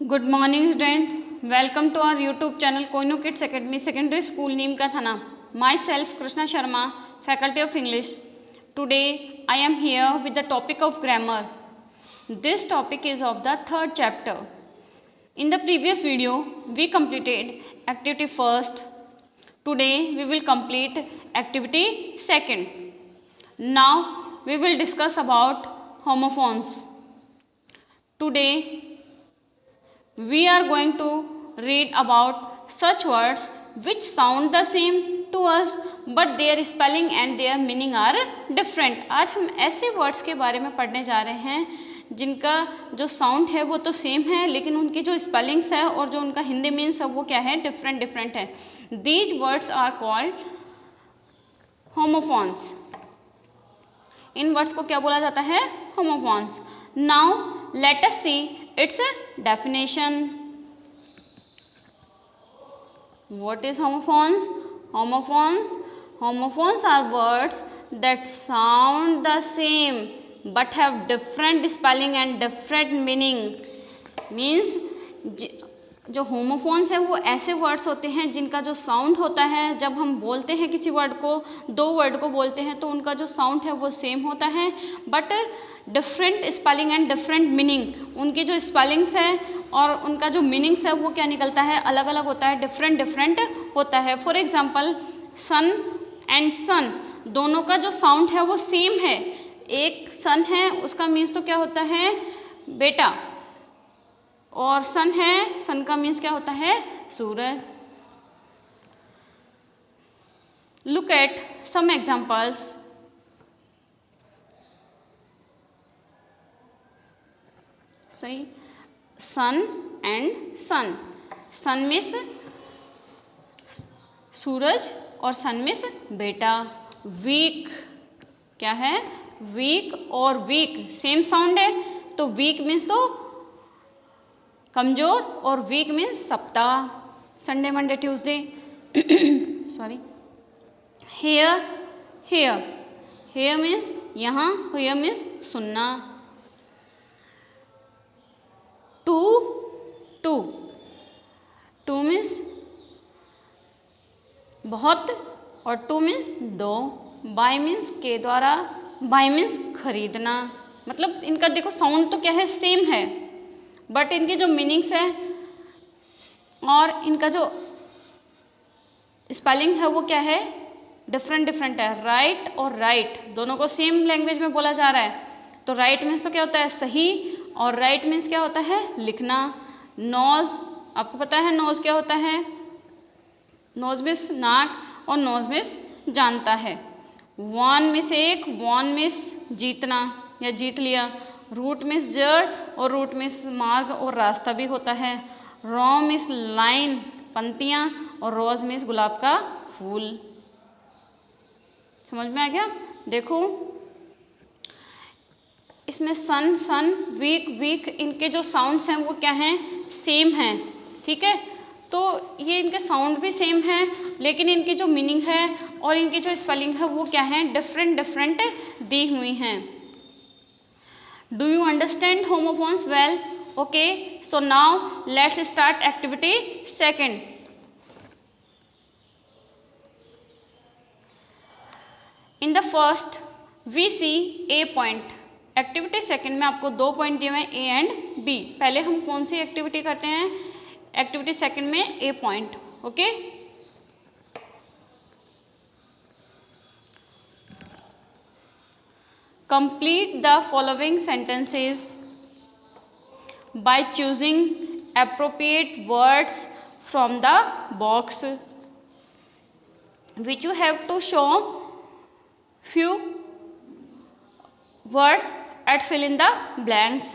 Good morning students, welcome to our YouTube channel कोइनो kids academy secondary school Neem ka Thana. Myself Krishna Sharma, faculty of English. Today I am here with the topic of grammar. This topic is of the third chapter. In the previous video we completed activity first. Today we will complete activity second. Now we will discuss about homophones. Today we are going to read about such words which sound the same to us but their spelling and their meaning are different. आज हम ऐसे words के बारे में पढ़ने जा रहे हैं जिनका जो साउंड है वो तो सेम है लेकिन उनकी जो स्पेलिंग्स है और जो उनका हिंदी मीन्स है वो क्या है, डिफरेंट है. These words are called homophones. इन वर्ड्स को क्या बोला जाता है, homophones. Now let us see its definition. What is homophones? Homophones are words that sound the same but have different spelling and different meaning. Means जो homophones है वो ऐसे वर्ड्स होते हैं जिनका जो साउंड होता है, जब हम बोलते हैं किसी वर्ड को, दो वर्ड को बोलते हैं तो उनका जो साउंड है वो सेम होता है but different spelling and different meaning. उनकी जो स्पेलिंग्स है और उनका जो मीनिंग्स है वो क्या निकलता है, अलग अलग होता है, डिफरेंट होता है. फॉर एग्जाम्पल सन एंड सन, दोनों का जो साउंड है वो सेम है. एक सन है उसका मीन्स तो क्या होता है, बेटा, और सन है, सन का मीन्स क्या होता है, सूरज. Look at some examples. सही, sun and sun. Sun means सूरज और सन मीन्स बेटा. वीक क्या है, वीक और वीक सेम साउंड है तो वीक मीन्स तो कमजोर और वीक मीन्स सप्ताह, Sunday Monday Tuesday. Sorry. Here means यहाँ, हेयर मीन्स सुनना. टू मीन्स बहुत और टू मीन्स दो. बाय मीन्स के द्वारा, बाय मीन्स खरीदना. मतलब इनका देखो साउंड तो क्या है, सेम है बट इनकी जो मीनिंग्स है और इनका जो स्पेलिंग है वो क्या है, डिफरेंट है. राइट और राइट दोनों को सेम लैंग्वेज में बोला जा रहा है तो राइट मीन्स तो क्या होता है, सही, और राइट मीन्स क्या होता है, लिखना. नोज, आपको पता है नोज क्या होता है, नोज मीन्स नाक और नोज मीन्स जानता है. वन मीन्स एक, वन मीन्स जीतना या जीत लिया. रूट मीन्स जड़ और रूट मीन्स मार्ग और रास्ता भी होता है. रो मीन्स लाइन, पंक्तियाँ, और रोज मीन्स गुलाब का फूल. समझ में आ गया. देखो इसमें सन, वीक इनके जो साउंड्स हैं वो क्या हैं, सेम हैं. ठीक है, तो ये इनके साउंड भी सेम है लेकिन इनकी जो मीनिंग है और इनकी जो स्पेलिंग है वो क्या है, डिफरेंट दी हुई हैं. Do you understand homophones well? Okay, so now let's start activity second. In the first we see A point. Activity second में आपको 2 पॉइंट दिए हुए हैं, ए एंड बी. पहले हम कौन सी एक्टिविटी करते हैं, एक्टिविटी सेकंड में a point. Okay, complete the following sentences by choosing appropriate words from the box which you have to show few words at fill in the blanks.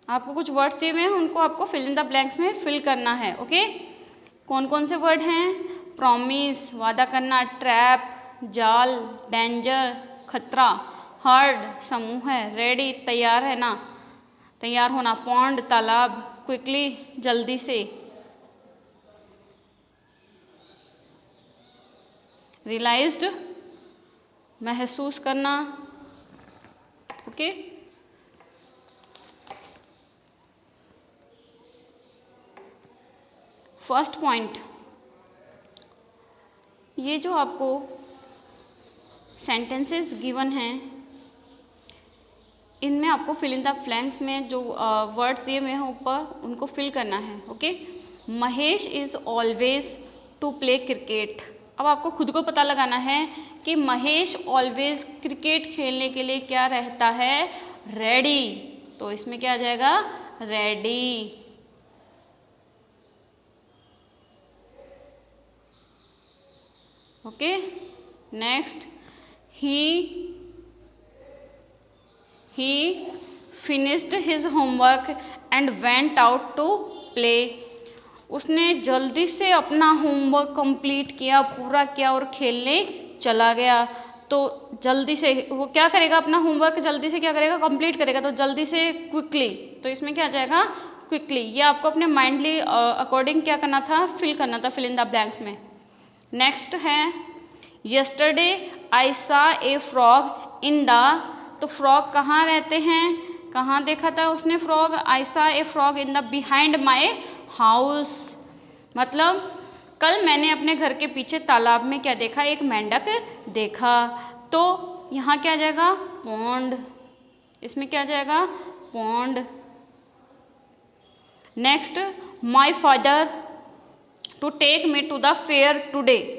आपको कुछ words दिए हुए हैं, उनको आपको फिल इन द ब्लैंक्स में fill करना है. ओके, कौन कौन से वर्ड हैं, प्रॉमिस वादा करना, ट्रैप जाल, डेंजर खतरा, हर्ड समूह है, रेडी तैयार है ना, तैयार होना, पॉन्ड तालाब, क्विकली जल्दी से, रियलाइज्ड महसूस करना. ओके, फर्स्ट पॉइंट, ये जो आपको सेंटेंसेस गिवन हैं इनमें आपको फिल इन द ब्लैंक्स में जो वर्ड्स दिए हुए हैं ऊपर उनको फिल करना है। Okay, Mahesh is always to play cricket. अब आपको खुद को पता लगाना है कि महेश ऑलवेज क्रिकेट खेलने के लिए क्या रहता है, रेडी। तो इसमें क्या आ जाएगा, ready. Okay, next, he finished his homework and went out to play. उसने जल्दी से अपना होमवर्क कंप्लीट किया, पूरा किया और खेलने चला गया। तो जल्दी से वो क्या करेगा, अपना होमवर्क जल्दी से क्या करेगा, कंप्लीट करेगा। तो जल्दी से, क्विकली, तो इसमें क्या आ जाएगा, क्विकली। ये आपको अपने माइंडली अकॉर्डिंग क्या करना था, फिल करना था, फिल इन द ब्लैंक्स में। नेक्स्ट है, yesterday I saw a frog in the. तो फ्रॉग कहाँ रहते हैं, कहाँ देखा था उसने frog, I saw a frog in the behind my house. मतलब कल मैंने अपने घर के पीछे तालाब में क्या देखा, एक मेंढक देखा। तो यहाँ क्या आ जाएगा, पॉन्ड। इसमें क्या आ जाएगा, pond. Next, my father to take me to the fair today.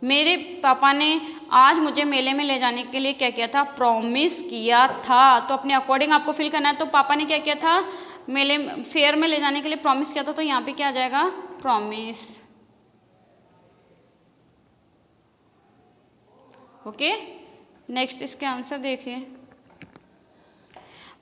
मेरे पापा ने आज मुझे मेले में ले जाने के लिए क्या किया था, प्रॉमिस किया था। तो अपने अकॉर्डिंग आपको फिल करना है। तो पापा ने क्या किया था, मेले फेयर में ले जाने के लिए प्रॉमिस किया था। तो यहाँ पे क्या आ जाएगा, प्रॉमिस। ओके, नेक्स्ट इसके आंसर देखिए।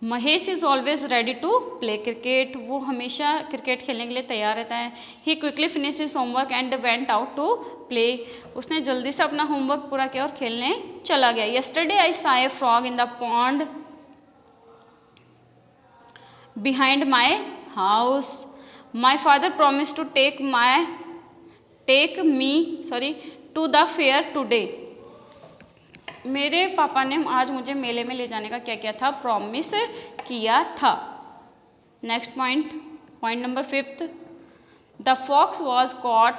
Mahesh is always ready to play cricket. वो हमेशा क्रिकेट खेलने के लिए तैयार रहता है। He quickly finish his homework and went out to play. उसने जल्दी से अपना होमवर्क पूरा किया और खेलने चला गया। Yesterday I saw a frog in the pond behind my house. My father promise to take me to the fair today. मेरे पापा ने आज मुझे मेले में ले जाने का क्या किया था, प्रॉमिस किया था। Next point, point number 5, the fox was caught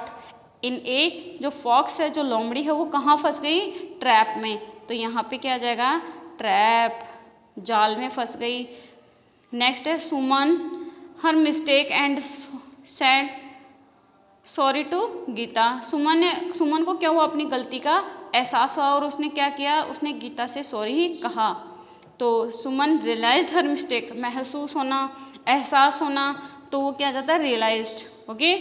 in a. जो फॉक्स है, जो लोमड़ी है, वो कहाँ फंस गई, ट्रैप में। तो यहाँ पे क्या आ जाएगा, ट्रैप, जाल में फंस गई। नेक्स्ट है, Suman her mistake and said sorry to Geeta. Suman को क्या हुआ, अपनी गलती का एहसास हुआ और उसने क्या किया, उसने गीता से सॉरी ही कहा। तो सुमन रियलाइज्ड हर मिस्टेक, महसूस होना, एहसास होना, तो वो क्या आ जाता है, रियलाइज्ड। ओके,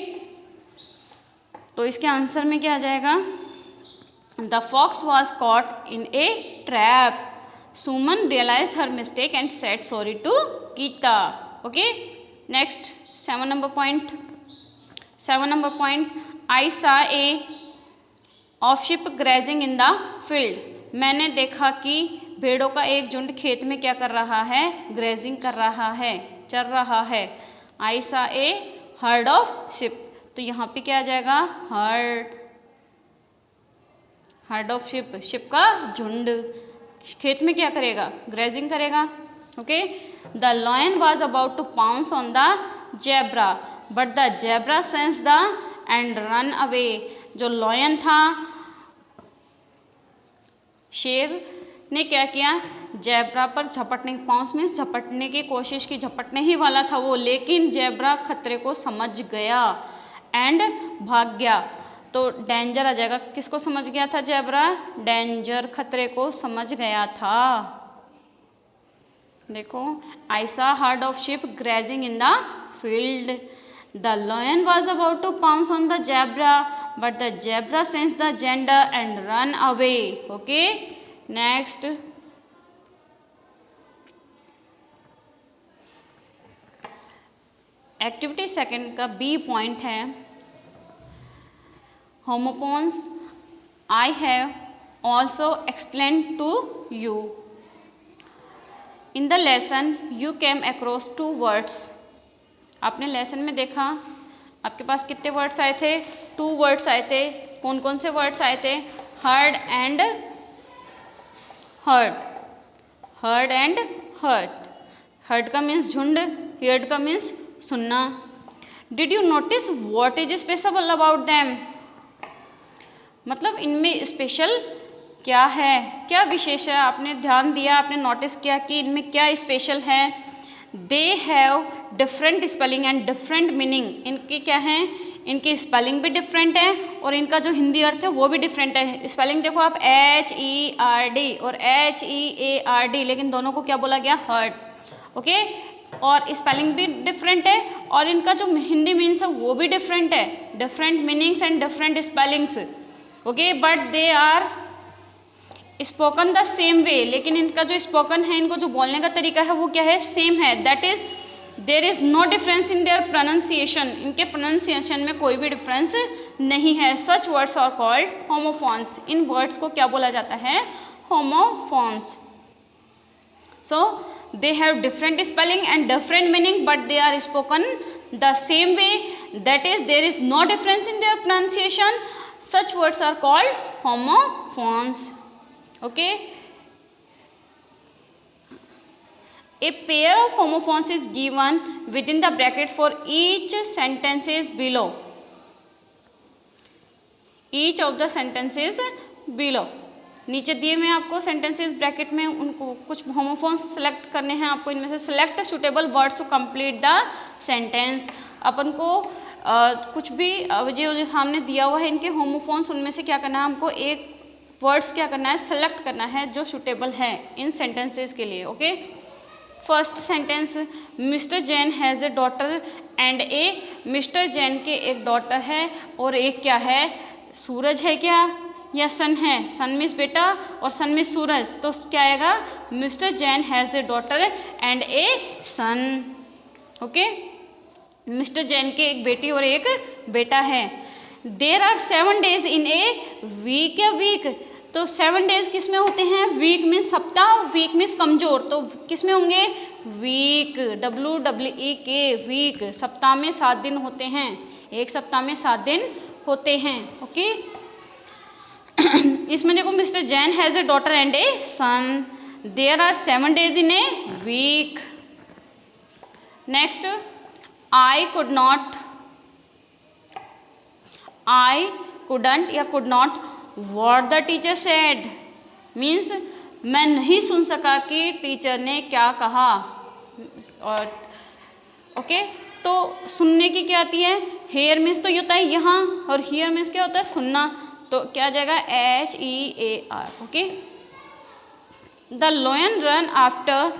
तो इसके आंसर में क्या आ जाएगा, the fox was caught in a trap. Suman realised her mistake and said sorry to Geeta. Okay, next 7 number point, I saw a of sheep grazing in the field. मैंने देखा कि भेड़ों का एक झुंड खेत में क्या कर रहा है, ग्रेजिंग कर रहा है, चल रहा है। आई saw A heard of ship. तो यहाँ पे क्या आ जाएगा, हर्ड ऑफ शिप, शिप का झुंड खेत में क्या करेगा, ग्रेजिंग करेगा। Okay, the lion was about to pounce on the zebra but the zebra sense the and run away. जो लॉयन था, शेर ने क्या किया, जेब्रा पर झपटने, पाउंस मीन्स झपटने की कोशिश की, झपटने ही वाला था वो, लेकिन जेब्रा खतरे को समझ गया एंड भाग गया। तो डेंजर आ जाएगा, किसको समझ गया था जेब्रा, डेंजर, खतरे को समझ गया था। देखो, I saw herd of sheep grazing in the field, the lion was about to pounce on the zebra but the zebra sensed the gender and run away. Okay, next, activity second का B point है, homophones I have also explain to you. In the lesson you came across 2 words. आपने lesson में देखा आपके पास कितने words आए थे, 2 words आए थे। कौन कौन से वर्ड्स आए थे, heard and heard, heard and heard. Heard का मीन्स झुंड, हर्ड का मीन्स सुनना। Did you notice what is special about them, मतलब इनमें स्पेशल क्या है, क्या विशेष है, आपने ध्यान दिया, आपने नोटिस किया कि इनमें क्या स्पेशल है। They have different spelling and different meaning, इनके क्या हैं, इनकी स्पेलिंग भी डिफरेंट है और इनका जो हिंदी अर्थ है वो भी डिफरेंट है। स्पेलिंग देखो आप HERD और HEARD, लेकिन दोनों को क्या बोला गया, हर्ड, ओके। और स्पेलिंग भी डिफरेंट है और इनका जो हिंदी मीन्स है वो भी डिफरेंट है, different meanings and different spellings, okay. But they are spoken the same way, लेकिन इनका जो स्पोकन है, इनको जो बोलने का तरीका है वो क्या है, सेम है। That is there is no difference in their pronunciation, इनके प्रोनाउंसिएशन में कोई भी डिफरेंस नहीं है। Such words are called homophones, इन वर्ड्स को क्या बोला जाता है, homophones. So they have different spelling and different meaning but they are spoken the same way, that is there is no difference in their pronunciation. Such words are called homophones, okay. A pair of homophones is given within the brackets for each sentences below, each of the sentences below, नीचे दिए में आपको sentences bracket में उनको कुछ homophones select करने हैं आपको, इनमें से select suitable words to complete the sentence. अपन को कुछ भी जो सामने दिया हुआ है इनके होमोफोन्स, उनमें से क्या करना है, हमको एक वर्ड्स क्या करना है, सेलेक्ट करना है जो सुटेबल है इन सेंटेंसेस के लिए, okay. First sentence, mister Jain has a daughter and A, mister Jain के एक डॉटर है और एक क्या है, सूरज है क्या या सन है, सन मीन्स बेटा और सन मीन्स सूरज, तो क्या आएगा, mister Jain has a daughter and a son, okay. Mister Jain के एक बेटी और एक बेटा है। There are 7 days in a week, या वीक, तो 7 days किस में होते हैं, वीक मीन्स सप्ताह, वीक मीन्स कमजोर, तो किस में होंगे, वीक, WEEK, वीक, सप्ताह में 7 दिन होते हैं, एक सप्ताह में 7 दिन होते हैं, ओके। इसमें देखो mister Jain has a daughter and a son, there are 7 days in a week. Next, I could not, I couldn't या could not what the teacher said, means मैं नहीं सुन सका कि टीचर ने क्या कहा, और ओके। तो सुनने की क्या आती है, हेयर मीन्स तो ये होता है यहाँ, और हियर मीन्स क्या होता है, सुनना, तो क्या आ जाएगा, HEAR, okay. The lion run after,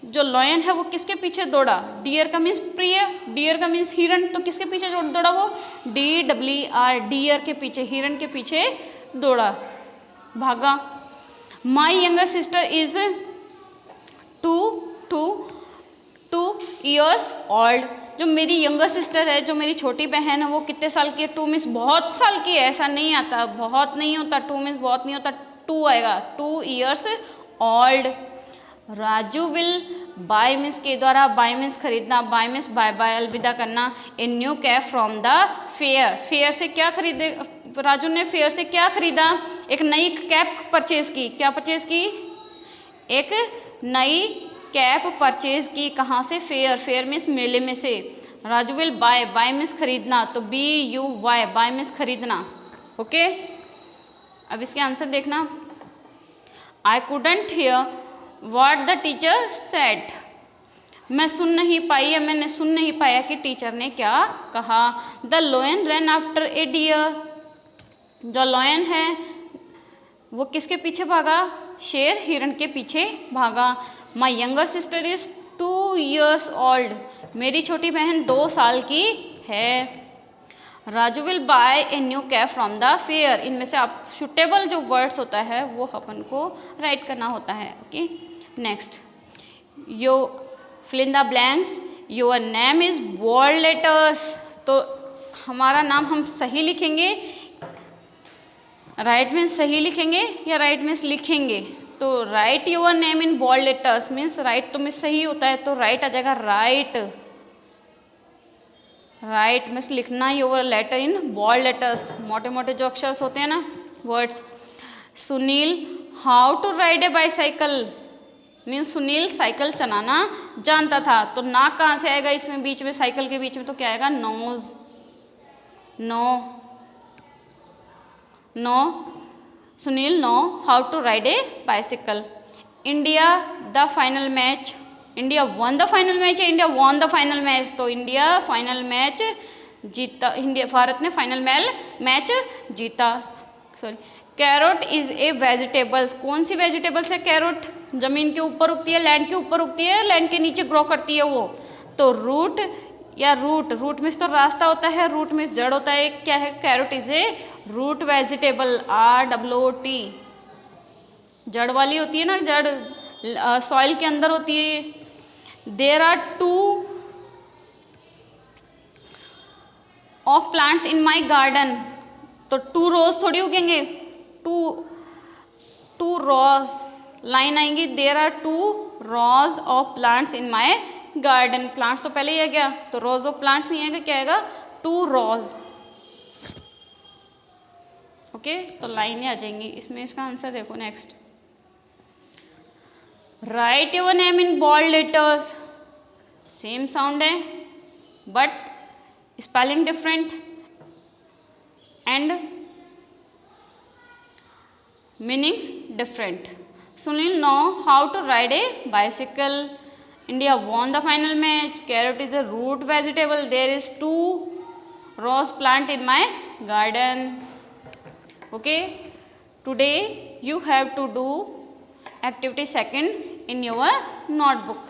जो लॉयन है वो किसके पीछे दौड़ा, डियर का मीन्स प्रिय, डियर का मीन्स हिरन, तो किसके पीछे दौड़ा वो, DER, डियर के पीछे, हिरन के पीछे दौड़ा, भागा। My younger sister is 2 years old, जो मेरी यंगर सिस्टर है, जो मेरी छोटी बहन है वो कितने साल की है, 2 मीन्स बहुत साल की है, ऐसा नहीं आता, बहुत नहीं होता, 2 मीन्स बहुत नहीं होता, 2 आएगा, 2 years old। Raju will buy means के द्वारा, बाय मीन्स खरीदना, बाय मीन्स बाय बाय अलविदा करना, a new cap from the fair, fair से क्या खरीदे, राजू ने फेयर से क्या खरीदा, एक नई कैप परचेज की, क्या परचेज की, एक नई कैप परचेज की, कहाँ से, फेयर, फेयर मीन्स मेले में से। Raju will buy, bye means खरीदना, तो BUY, बाय मीन्स खरीदना, ओके। अब इसके आंसर देखना, I couldn't hear what the teacher said, मैं सुन नहीं पाई या मैंने सुन नहीं पाया कि टीचर ने क्या कहा। The lion run after a deer, जो लॉयन है वो किसके पीछे भागा, शेर हिरण के पीछे भागा। My younger sister is 2 years old, मेरी छोटी बहन 2 साल की है। Raju will buy a new cap from the fair, इनमें से आप सुटेबल जो वर्ड्स होता है वो अपन को राइट करना होता है, okay. Next, you fill in the blanks, your name is bold letters, तो हमारा नाम हम सही लिखेंगे, राइट मीन्स सही लिखेंगे या राइट मीन्स लिखेंगे, तो write your name in bold letters means right तो मीन्स सही होता है, तो राइट आ जाएगा राइट, राइट मीन्स लिखना your letter in bold letters, मोटे मोटे जो अक्षर होते हैं ना words. Sunil how to ride a bicycle means Sunil cycle चलाना जानता था। तो नाक कहाँ से आएगा इसमें बीच में, साइकिल के बीच में, तो क्या आएगा knows. No, no Sunil know how to ride a bicycle. India the final match, India won the final match या India won the final match, तो इंडिया फाइनल मैच जीता, इंडिया भारत ने फाइनल मैच जीता। Sorry, carrot is a vegetables, कौन सी vegetables है carrot? जमीन के ऊपर उगती है, लैंड के ऊपर उगती है, लैंड के नीचे ग्रो करती है वो। तो रूट या रूट, रूट मीन्स तो रास्ता होता है, रूट मीन्स जड़ होता है, क्या है? Carrot is a root vegetable, ROOT, जड़ वाली होती है ना, जड़ सॉइल के अंदर होती है। There are 2 of plants in my garden, तो 2 रोज थोड़ी उगेंगे, 2 रोज लाइन आएंगी। There are 2 rows of plants in my garden, plants तो पहले ही आ गया, तो रोज ऑफ प्लांट्स नहीं आएगा, क्या आएगा? 2 रोज। ओके, तो लाइनें आ जाएंगी इसमें। इसका आंसर देखो next, write your name in bold letters, same sound है but spelling different and meanings different. Sunil know how to ride a bicycle, India won the final match, carrot is a root vegetable, there is 2 rose plant in my garden. Okay, today you have to do activity 2 in your notebook.